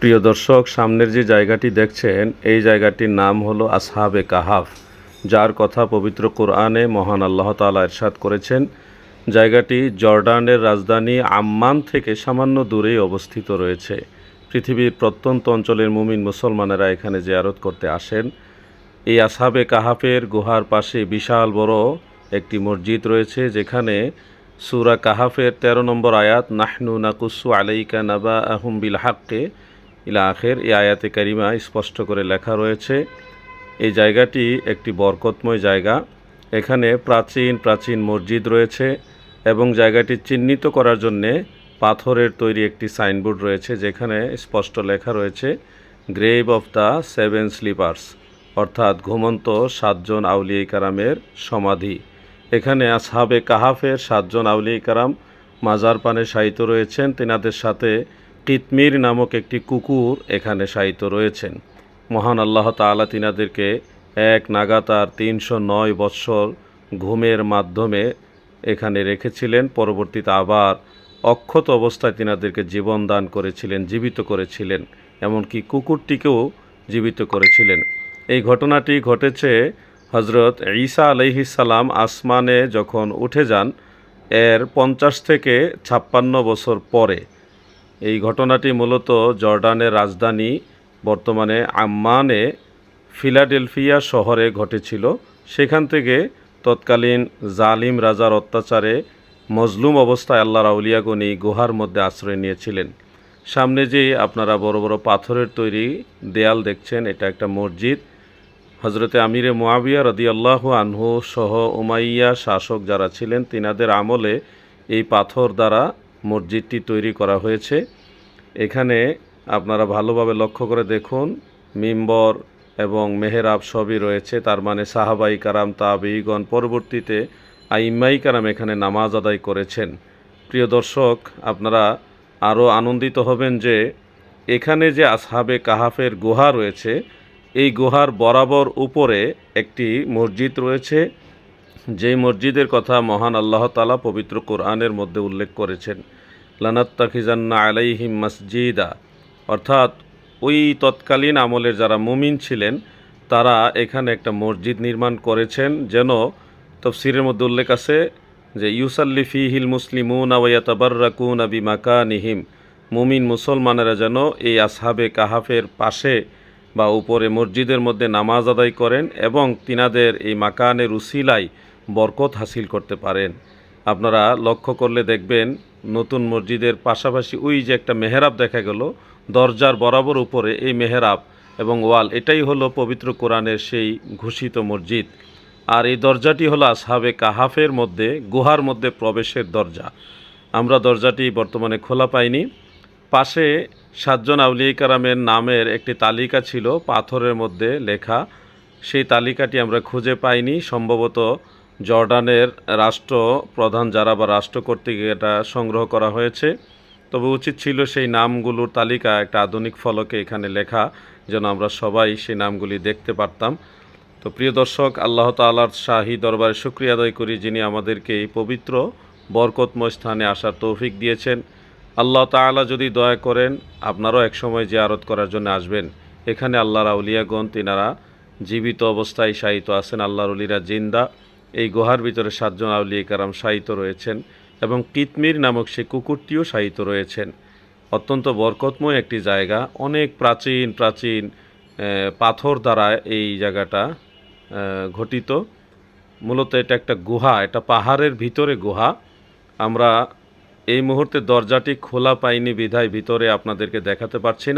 প্রিয় দর্শক, সামনের যে জায়গাটি দেখছেন এই জায়গাটির নাম হলো আসহাবে কাহাফ, যার কথা পবিত্র কোরআনে মহান আল্লাহ তাআলা ইরশাদ করেছেন। জায়গাটি জর্ডানের রাজধানী আম্মান থেকে সামান্য দূরেই অবস্থিত রয়েছে। পৃথিবীর প্রত্যন্ত অঞ্চলের মুমিন মুসলমানেরা এখানে জিয়ারত করতে আসেন। এই আসহাবে কাহাফের গুহার পাশে বিশাল বড় একটি মসজিদ রয়েছে, যেখানে সূরা কাহাফের ১৩ নম্বর আয়াত নাহনু নাকুসু আলাইকা নাবা আহুম বিল হাক্কে ইলা আখের, এই আয়াতে কারিমা স্পষ্ট করে লেখা রয়েছে। এই জায়গাটি একটি বরকতময় জায়গা। এখানে প্রাচীন প্রাচীন মসজিদ রয়েছে এবং জায়গাটি চিহ্নিত করার জন্যে পাথরের তৈরি একটি সাইনবোর্ড রয়েছে, যেখানে স্পষ্ট লেখা রয়েছে grave of the seven sleepers, অর্থাৎ ঘুমন্ত 7জন আউলিয়া কারামের সমাধি। এখানে আসহাবে কাহাফের 7জন আউলিয়া কারাম মাজার পানে শায়িত রয়েছেন। তেনাদের সাথে কিতমির নামক একটি কুকুর এখানে শায়িত রয়েছেন। মহান আল্লাহ তাআলা তিনাদেরকে এক নাগাতার 309 বৎসর ঘুমের মাধ্যমে এখানে রেখেছিলেন। পরবর্তীতে আবার অক্ষত অবস্থায় তিনাদেরকে জীবন দান করেছিলেন, জীবিত করেছিলেন, এমনকি কুকুরটিকেও জীবিত করেছিলেন। এই ঘটনাটি ঘটেছে হজরত ঈসা আলাইহিস সালাম আসমানে যখন উঠে যান এর 50 থেকে 56 বছর পরে। এই ঘটনাটি মূলত জর্ডানের রাজধানী বর্তমানে আম্মানে ফিলাডেলফিয়া শহরে ঘটেছিল। সেখান থেকে তৎকালীন জালিম রাজার অত্যাচারে মজলুম অবস্থায় আল্লাহর আউলিয়াগণ এই গুহার মধ্যে আশ্রয় নিয়েছিলেন। সামনে যে আপনারা বড় বড় পাথরের তৈরি দেয়াল দেখছেন, এটা একটা মসজিদ। হজরতে আমিরে মুআবিয়া রাদিয়াল্লাহু আনহু সহ উমাইয়া শাসক যারা ছিলেন তিনাদের আমলে এই পাথর দ্বারা মসজিদটি তৈরি করা হয়েছে। এখানে আপনারা ভালোভাবে লক্ষ্য করে দেখুন, মিম্বর এবং মেহরাব সবই রয়েছে। তার মানে সাহাবাই কারাম, তাবেঈগণ, পরবর্তীতে আইম্মাই কারাম এখানে নামাজ আদায় করেছেন। প্রিয় দর্শক, আপনারা আরও আনন্দিত হবেন যে এখানে যে আসহাবে কাহাফের গুহা রয়েছে, এই গুহার বরাবর উপরে একটি মসজিদ রয়েছে, যেই মসজিদের কথা মহান আল্লাহ তাআলা পবিত্র কোরআনের মধ্যে উল্লেখ করেছেন, লানাত্তাখিজান্না আলাইহিম মসজিদা, অর্থাৎ ওই তৎকালীন আমলের যারা মুমিন ছিলেন তারা এখানে একটা মসজিদ নির্মাণ করেছেন। যেন তাফসীরের মধ্যে উল্লেখ আছে যে ইউসাল্লি ফিহিল মুসলিমুনা ওয়া ইয়াতাবাররাকুনা বিমাকানিহিম, মুমিন মুসলমানেরা যেন এই আসহাবে কাহাফের পাশে বা উপরে মসজিদের মধ্যে নামাজ আদায় করেন এবং তিনাদের এই মাকানের উসিলায় বরকত হাসিল করতে পারেন। আপনারা লক্ষ্য করলে দেখবেন নতুন মসজিদের পাশাপাশি ওই যে একটা মেহরাব দেখা গেল, দরজার বরাবর উপরে এই মেহরাব এবং ওয়াল, এটাই হলো পবিত্র কোরআনের সেই ঘোষিত মসজিদ। আর এই দরজাটি হলো আসহাবে কাহাফের মধ্যে গুহার মধ্যে প্রবেশের দরজা। আমরা দরজাটি বর্তমানে খোলা পাইনি। পাশে 7জন আউলিয়া কারামের নামের একটি তালিকা ছিল পাথরের মধ্যে লেখা, সেই তালিকাটি আমরা খুঁজে পাইনি। সম্ভবত জর্ডানের রাষ্ট্রপ্রধান যারা বা রাষ্ট্র কর্তৃক এটা সংগ্রহ করা হয়েছে। তবে উচিত ছিল সেই নামগুলোর তালিকা একটা আধুনিক ফলকে এখানে লেখা, যেন আমরা সবাই সেই নামগুলি দেখতে পারতাম। তো প্রিয় দর্শক, আল্লাহ তাআলার শাহী দরবারে শুকরিয়া আদায় করি, যিনি আমাদেরকে এই পবিত্র বরকতময় স্থানে আসার তৌফিক দিয়েছেন। আল্লাহ তাআলা যদি দয়া করেন আপনারাও একসময় জিয়ারত করার জন্য আসবেন। এখানে আল্লাহর আউলিয়াগণ তিনারা জীবিত অবস্থায় শায়িত আছেন, আল্লাহর ওলিরা জিন্দা। এই গুহার ভিতরে 7জন আউলিয়া কারাম শায়িত রয়েছেন এবং কিতমির নামক সেই কুকুরটিও শায়িত রয়েছেন। অত্যন্ত বরকতময় একটি জায়গা, অনেক প্রাচীন প্রাচীন পাথর দ্বারা এই জায়গাটা ঘটিত। মূলত এটা একটা গুহা, এটা পাহাড়ের ভিতরে গুহা। আমরা এই মুহূর্তে দরজাটি খোলা পাইনি বিধায় ভিতরে আপনাদেরকে দেখাতে পারছি না।